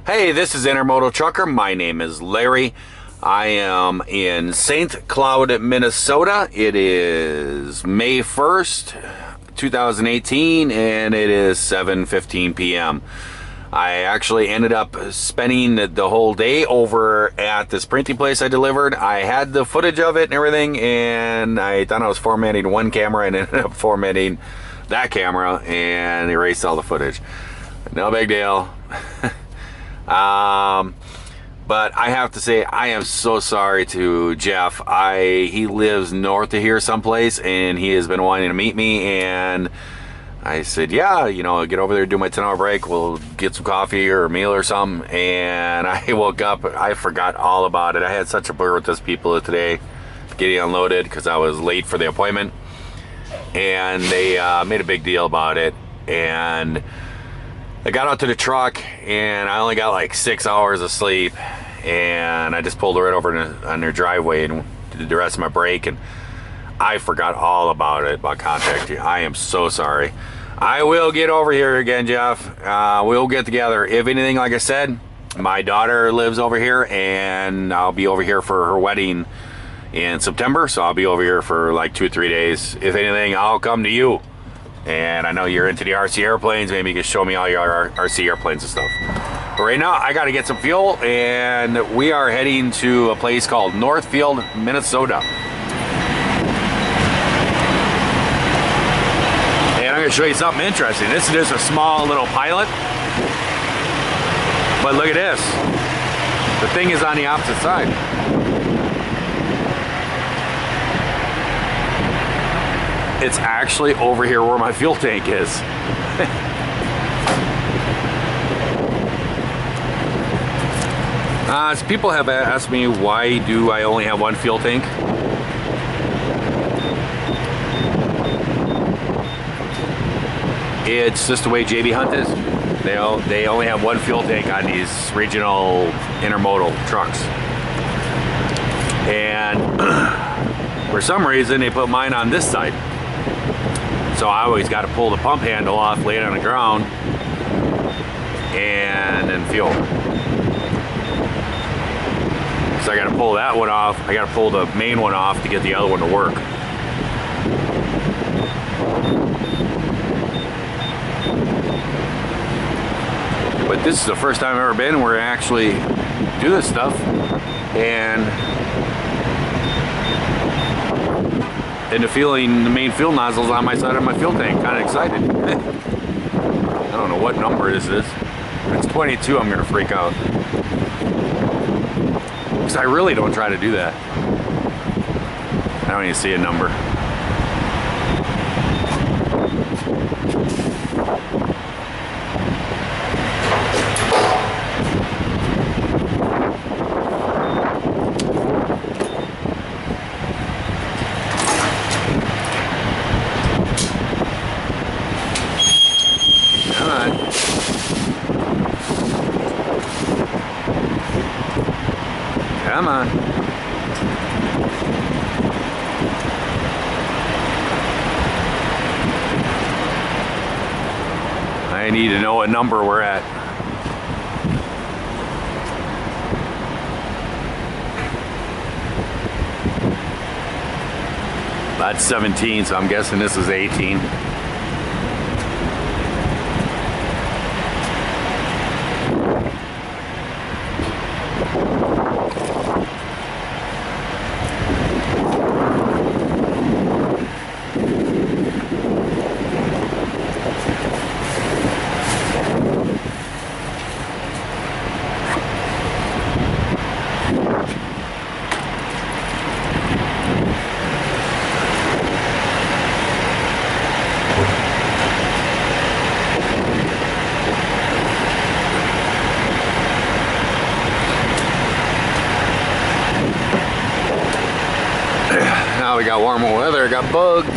Hey, this is Intermodaltrucker. My name is Larry. I am in St. Cloud, Minnesota. It is May 1st, 2018, and it is 7:15 p.m. I actually ended up spending the whole day over at this printing place I delivered. I had the footage of it and everything, and I thought I was formatting one camera and ended up formatting that camera and erased all the footage. No big deal. But I have to say, I am so sorry to Jeff. He lives north of here someplace, and he has been wanting to meet me, and I said, yeah, get over there, do my 10-hour break, we'll get some coffee or a meal or something. And I woke up, I forgot all about it. I had such a blur with those people today, getting unloaded because I was late for the appointment, and they made a big deal about it. And I got out to the truck, and I only got like 6 hours of sleep, and I just pulled right over on their driveway and did the rest of my break, and I forgot all about it, about contacting you. I am so sorry. I will get over here again, Jeff. We'll get together. If anything, like I said, my daughter lives over here, and I'll be over here for her wedding in September, so I'll be over here for like 2 or 3 days. If anything, I'll come to you. And I know you're into the RC airplanes. Maybe you can show me all your RC airplanes and stuff. But right now, I got to get some fuel, and we are heading to a place called Northfield, Minnesota. And I'm going to show you something interesting. This is just a small little pilot. But look at this. The thing is on the opposite side. It's actually over here where my fuel tank is. So people have asked me, why do I only have one fuel tank? It's just the way JB Hunt is. They only have one fuel tank on these regional intermodal trucks. And for some reason, they put mine on this side. So I always got to pull the pump handle off, lay it on the ground, and then fuel. So I got to pull that one off. I got to pull the main one off to get the other one to work. But this is the first time I've ever been where I actually do this stuff, and the main fuel nozzle's on my side of my fuel tank. Kind of excited. I don't know what number this is. If it's 22, I'm gonna freak out. Because I really don't try to do that. I don't even see a number. Come on. I need to know what number we're at. That's 17, so I'm guessing this is 18. Now we got warmer weather, got bugs.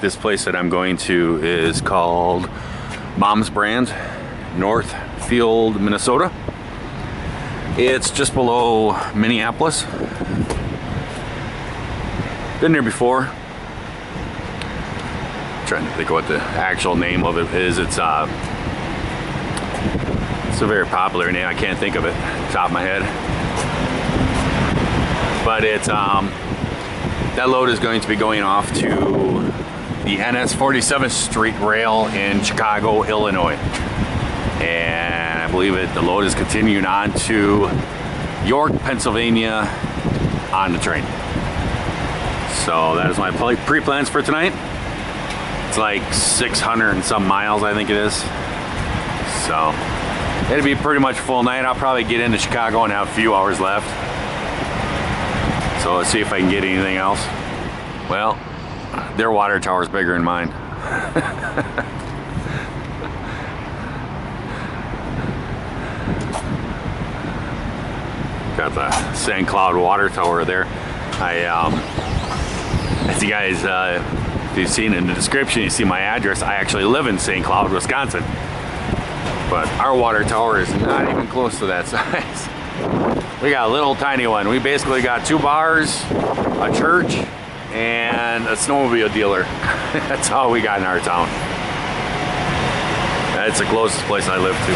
This place that I'm going to is called Mom's Brand, Northfield, Minnesota. It's just below Minneapolis. Been there before. Trying to think of what the actual name of it is. It's a very popular name. I can't think of it off the top of my head. But it's that load is going to be going off to the NS 47th Street Rail in Chicago, Illinois. And I believe the load is continuing on to York, Pennsylvania on the train. So that is my pre-plans for tonight. It's like 600 and some miles, I think it is. So it'll be pretty much full night. I'll probably get into Chicago and have a few hours left. So let's see if I can get anything else. Well, their water tower is bigger than mine. Got the St.Cloud water tower there. As you guys, if you've seen in the description, you see my address. I actually live in St. Cloud, Wisconsin. But our water tower is not even close to that size. We got a little tiny one. We basically got 2 bars, a church, and a snowmobile dealer. That's all we got in our town. That's the closest place I live to.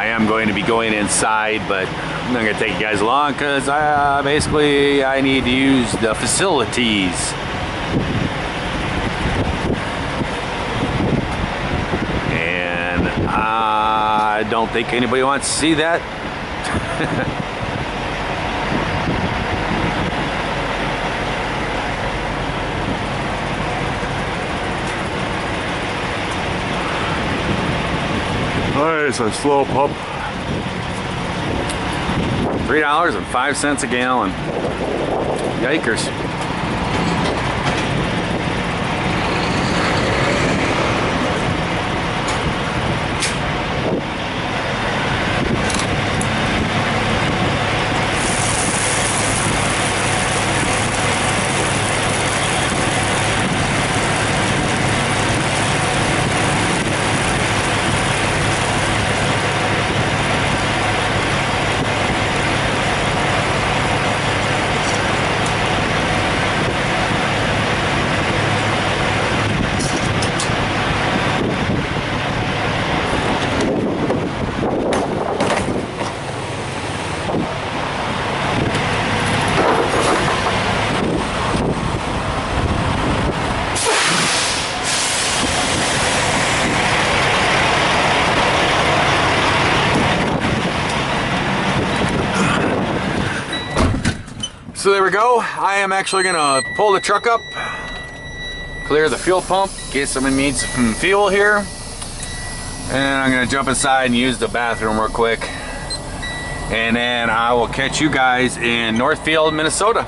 I'm going to be going inside, but I'm not going to take you guys along because basically I need to use the facilities. And I don't think anybody wants to see that. Nice, a slow pump. $3.05 a gallon. Yikers. So there we go. I am actually gonna pull the truck up, clear the fuel pump, get someone needs some fuel here, and I'm gonna jump inside and use the bathroom real quick, and then I will catch you guys in Northfield, Minnesota.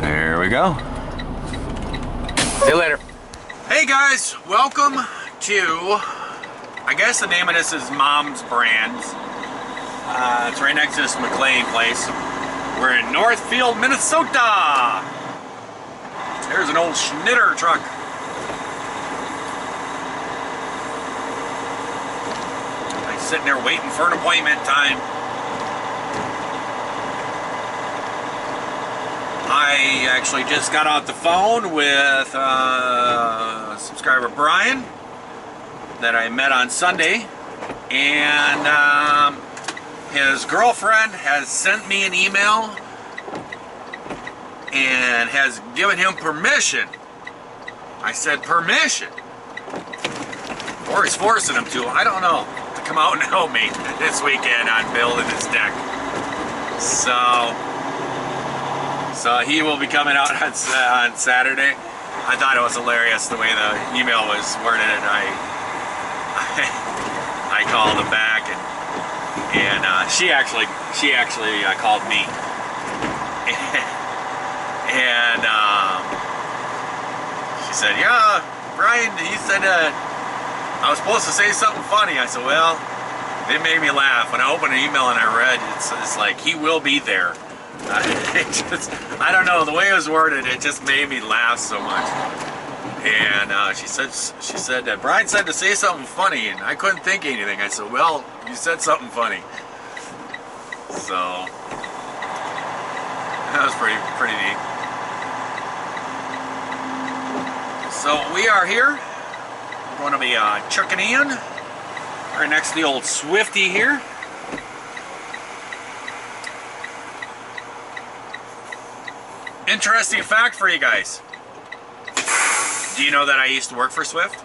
There we go. See you later. Hey guys, welcome to, I guess the name of this is Mom's Brand. It's right next to this McLean place. We're in Northfield, Minnesota. There's an old Schnitter truck. I'm sitting there waiting for an appointment time. I actually just got off the phone with subscriber Brian that I met on Sunday, and his girlfriend has sent me an email and has given him permission. I said permission, or he's forcing him to, I don't know, to come out and help me this weekend on building this deck. So he will be coming out on Saturday. I thought it was hilarious the way the email was worded, and I called him back, and she actually called me, and she said, "Yeah, Brian, he said I was supposed to say something funny." I said, "Well, it made me laugh when I opened an email and I read it's like he will be there." I don't know, the way it was worded, it just made me laugh so much. And she said that Brian said to say something funny, and I couldn't think of anything. I said, "Well, you said something funny." So that was pretty neat. So we are here. We're going to be checking in right next to the old Swifty here. Interesting fact for you guys. Do you know that I used to work for Swift?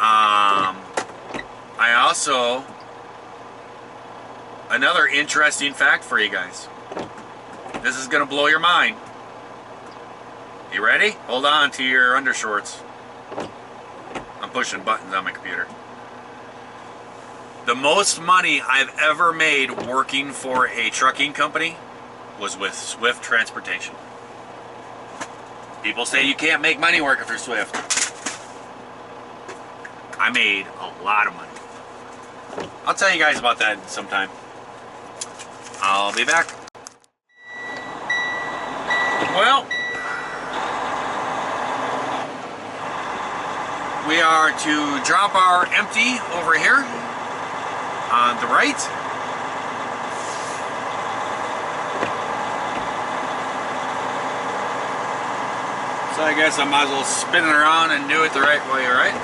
I also, another interesting fact for you guys. This is gonna blow your mind. You ready? Hold on to your undershorts. I'm pushing buttons on my computer. The most money I've ever made working for a trucking company was with Swift Transportation. People say you can't make money working for Swift. I made a lot of money. I'll tell you guys about that sometime. I'll be back. Well, we are to drop our empty over here on the right. So I guess I might as well spin it around and do it the right way, right?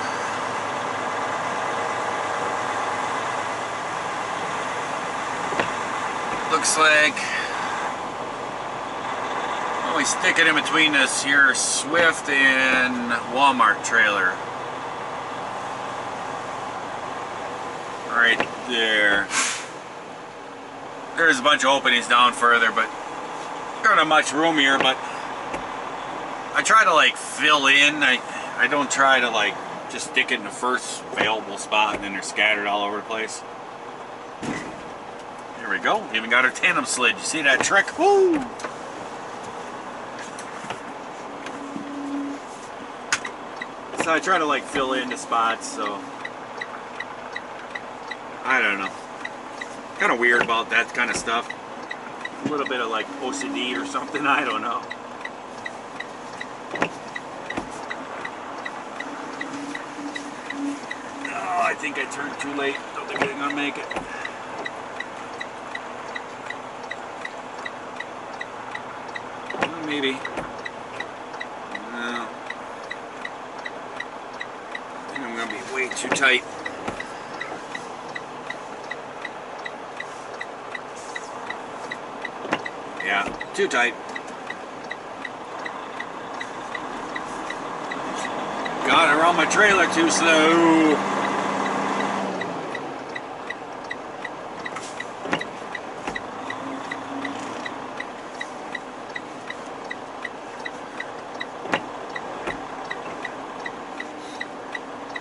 Looks like we stick it in between this here Swift and Walmart trailer. Right there. There's a bunch of openings down further, but there not much room here, but I try to like fill in. I don't try to like just stick it in the first available spot and then they're scattered all over the place. There we go. Even got our tandem slid. You see that trick? Woo! So I try to like fill in the spots, so I don't know. Kind of weird about that kind of stuff. A little bit of like OCD or something, I don't know. Oh, I think I turned too late. Don't think I'm gonna make it. Well, maybe. No. I think I'm gonna be way too tight. Yeah, too tight. Got around my trailer too slow.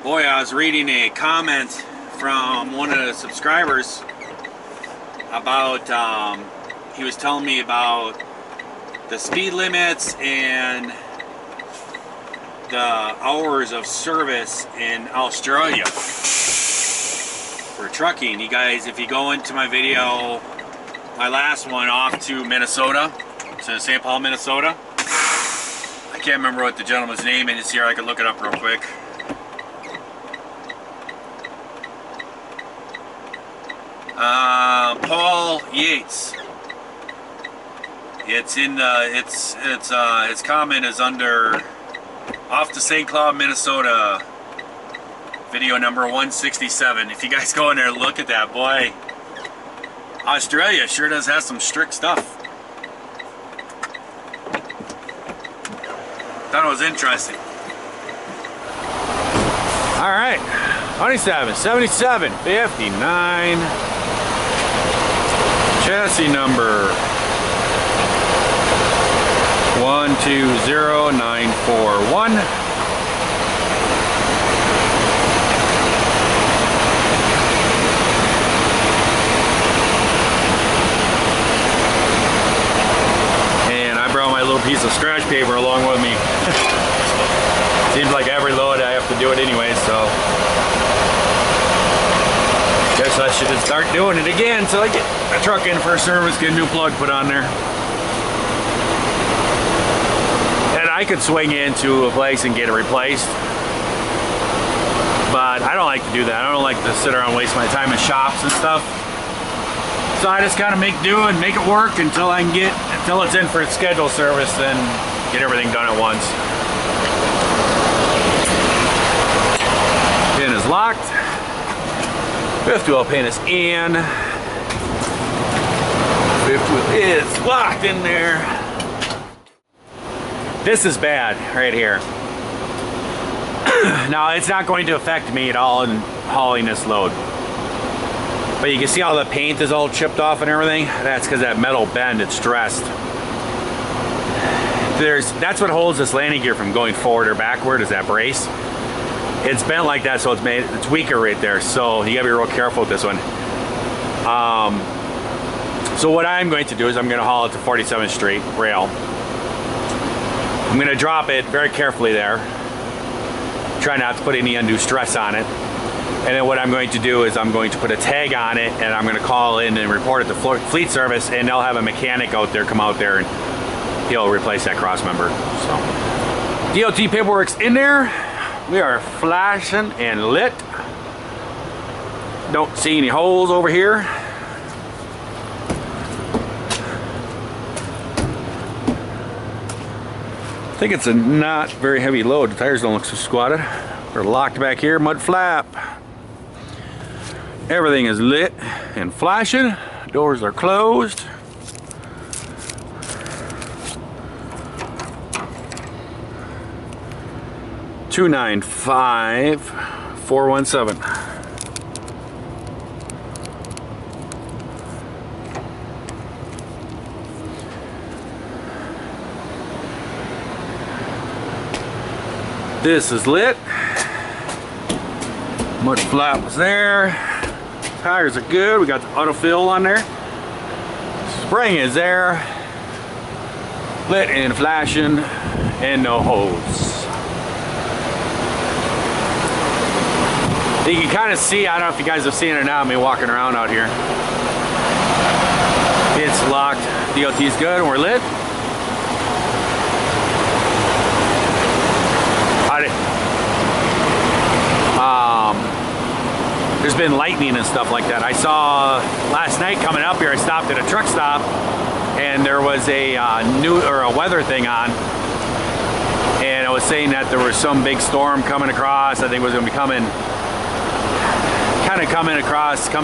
Boy, I was reading a comment from one of the subscribers about, he was telling me about the speed limits and the hours of service in Australia for trucking. You guys, if you go into my video, my last one off to Minnesota, to St. Paul, Minnesota. I can't remember what the gentleman's name is here. I can look it up real quick. Paul Yates. It's in the its comment is under off to St. Cloud, Minnesota, video number 167. If you guys go in there and look at that, boy, Australia sure does have some strict stuff. Thought it was interesting. All right, 27, 77, 59, chassis number 120941. And I brought my little piece of scratch paper along with me. Seems like every load I have to do it anyway, so guess I should just start doing it again until I get a truck in for a service, get a new plug put on there. And I could swing into a place and get it replaced, but I don't like to do that. I don't like to sit around and waste my time in shops and stuff. So I just kind of make do and make it work until I can until it's in for its scheduled service, then get everything done at once. Pin is locked. Fifth wheel pin is in. Fifth wheel is locked in there. This is bad right here. Now it's not going to affect me at all in hauling this load. But you can see how the paint is all chipped off and everything. That's because that metal bend, it's stressed. That's what holds this landing gear from going forward or backward, is that brace. It's bent like that, so it's weaker right there. So you gotta be real careful with this one. So what I'm going to do is I'm gonna haul it to 47th Street rail. I'm gonna drop it very carefully there. Try not to put any undue stress on it. And then what I'm going to do is I'm going to put a tag on it, and I'm gonna call in and report it to fleet service, and they'll have a mechanic out there come out there and he'll replace that cross member. So DOT paperwork's in there. We are flashing and lit. Don't see any holes over here. I think it's a not very heavy load. The tires don't look so squatted. We're locked back here, mud flap. Everything is lit and flashing. Doors are closed. $295,417. This is lit. Mud flap is there. Tires are good. We got the autofill on there. Spring is there. Lit and flashing and no holes. You can kind of see, I don't know if you guys have seen it now, me walking around out here. It's locked. DOT is good and we're lit. There's been lightning and stuff like that. I saw last night coming up here, I stopped at a truck stop and there was a weather thing on, and it was saying that there was some big storm coming across. I think it was going to be coming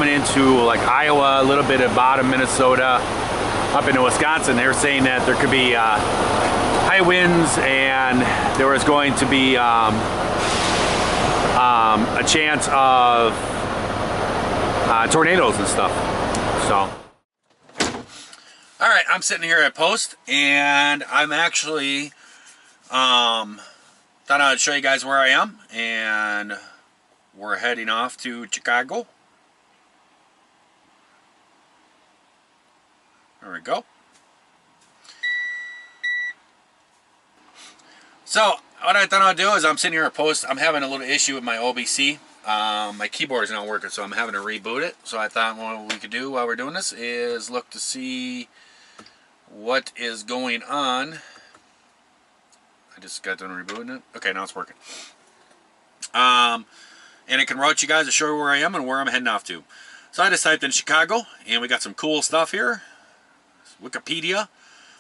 into like Iowa, a little bit of bottom Minnesota, up into Wisconsin. They were saying that there could be high winds, and there was going to be a chance of tornadoes and stuff. So, all right, I'm sitting here at post, and I'm actually thought I'd show you guys where I am, and we're heading off to Chicago. There we go. So what I thought I'd do is I'm sitting here at post. I'm having a little issue with my OBC. My keyboard is not working, so I'm having to reboot it. So I thought what we could do while we're doing this is look to see what is going on. I just got done rebooting it. Okay, now it's working. And it can route you guys to show you where I am and where I'm heading off to. So I just typed in Chicago, and we got some cool stuff here. Wikipedia.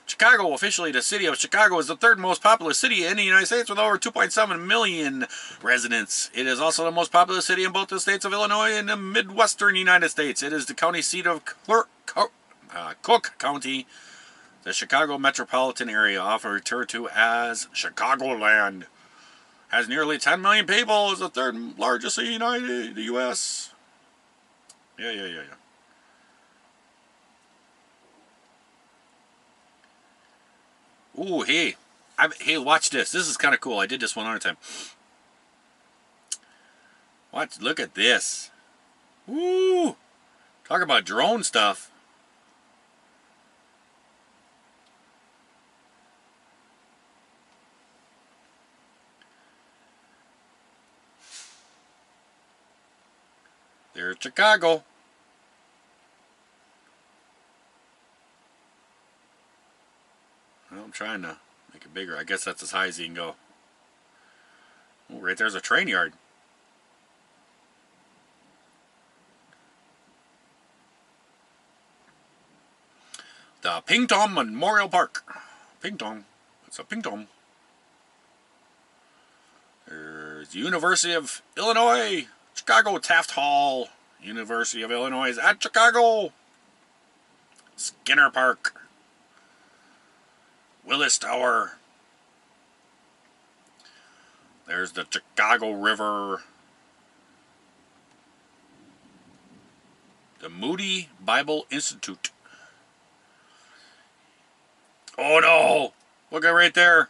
Chicago, officially the city of Chicago, is the third most populous city in the United States with over 2.7 million residents. It is also the most populous city in both the states of Illinois and the Midwestern United States. It is the county seat of Cook County. The Chicago metropolitan area, often referred to as Chicagoland, has nearly 10 million people. Is the third largest city in the U.S. Yeah. Ooh, hey. Hey, watch this. This is kind of cool. I did this one other time. Watch, look at this. Ooh. Talk about drone stuff. There's Chicago. Well, I'm trying to make it bigger. I guess that's as high as you can go. Ooh, right there's a train yard. The Ping Tom Memorial Park. Ping Tom. It's a Ping Tom. There's the University of Illinois. Chicago Taft Hall. University of Illinois is at Chicago. Skinner Park. Willis Tower. There's the Chicago River. The Moody Bible Institute. Oh no! Look at right there.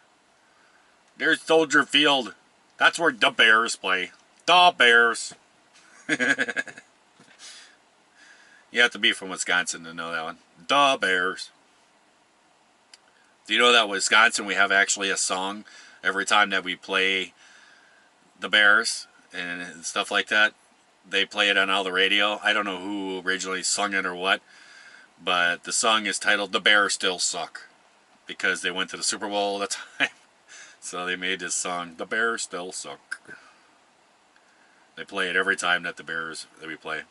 There's Soldier Field. That's where the Bears play. The Bears. You have to be from Wisconsin to know that one. The Bears. Do you know that Wisconsin, we have actually a song every time that we play the Bears and stuff like that? They play it on all the radio. I don't know who originally sung it or what, but the song is titled The Bears Still Suck, because they went to the Super Bowl all the time. So they made this song, The Bears Still Suck. They play it every time that we play.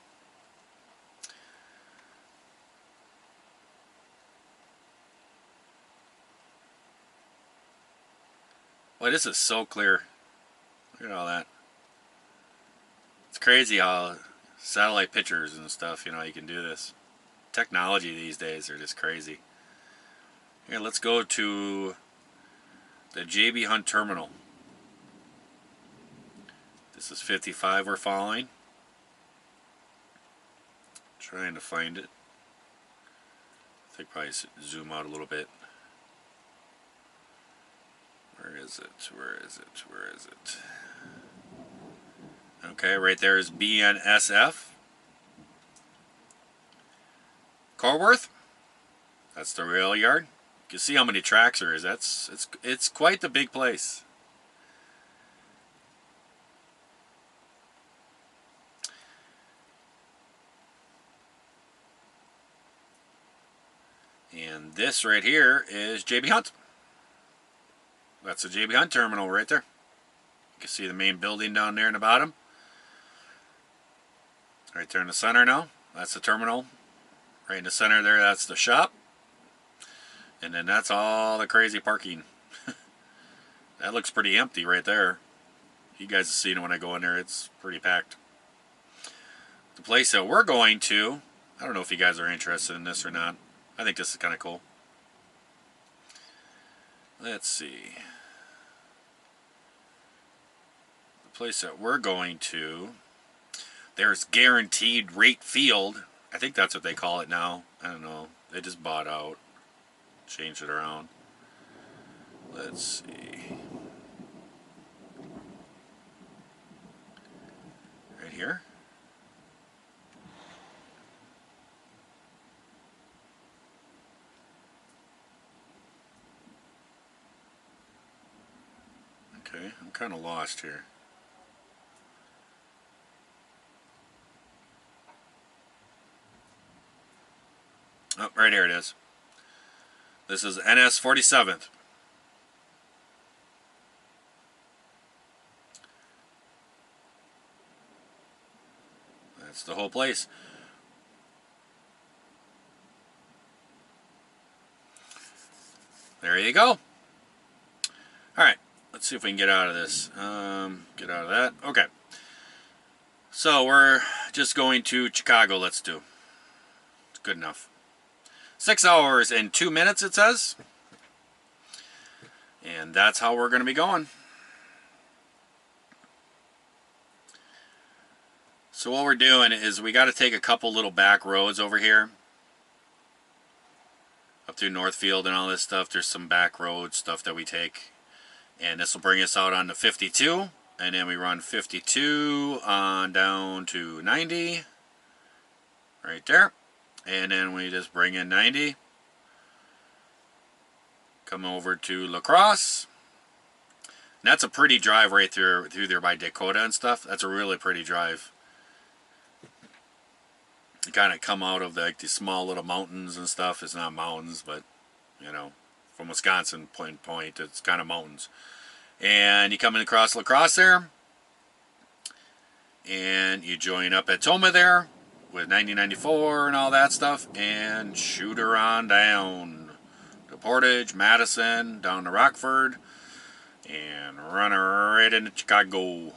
Boy, this is so clear. Look at all that. It's crazy how satellite pictures and stuff, you can do this. Technology these days are just crazy. Here, let's go to the JB Hunt Terminal. This is 55 we're following. Trying to find it. I think probably zoom out a little bit. Where is it? Where is it? Where is it? Okay, right there is BNSF. Corworth. That's the rail yard. You can see how many tracks there is. It's quite the big place. And this right here is JB Hunt. That's the JB Hunt terminal right there. You can see the main building down there in the bottom. Right there in the center now. That's the terminal. Right in the center there, that's the shop. And then that's all the crazy parking. That looks pretty empty right there. You guys have seen it when I go in there. It's pretty packed. The place that we're going to, I don't know if you guys are interested in this or not. I think this is kind of cool. Let's see. The place that we're going to, there's Guaranteed Rate Field. I think that's what they call it now. I don't know. They just bought out. Changed it around. Let's see. Right here. Okay, I'm kind of lost here. Oh, right here it is. This is NS 47th. That's the whole place. There you go. Alright, let's see if we can get out of this. Get out of that. Okay. So we're just going to Chicago, let's do. It's good enough. 6 hours and 2 minutes, it says. And that's how we're going to be going. So what we're doing is we got to take a couple little back roads over here. through Northfield and all this stuff. There's some back road stuff that we take. And this will bring us out on the 52. And then we run 52 on down to 90. Right there. And then we just bring in 90. Come over to La Crosse. And that's a pretty drive right through there by Dakota and stuff. That's a really pretty drive. You kind of come out of like these small little mountains and stuff. It's not mountains, but you know, from Wisconsin point, it's kind of mountains. And you come in across La Crosse there, and you join up at Toma there with 9094 and all that stuff, and shoot her on down to Portage, Madison, down to Rockford, and run her right into Chicago.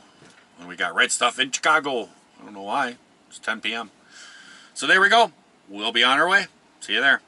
And we got red stuff in Chicago. I don't know why. It's 10 p.m. So there we go. We'll be on our way. See you there.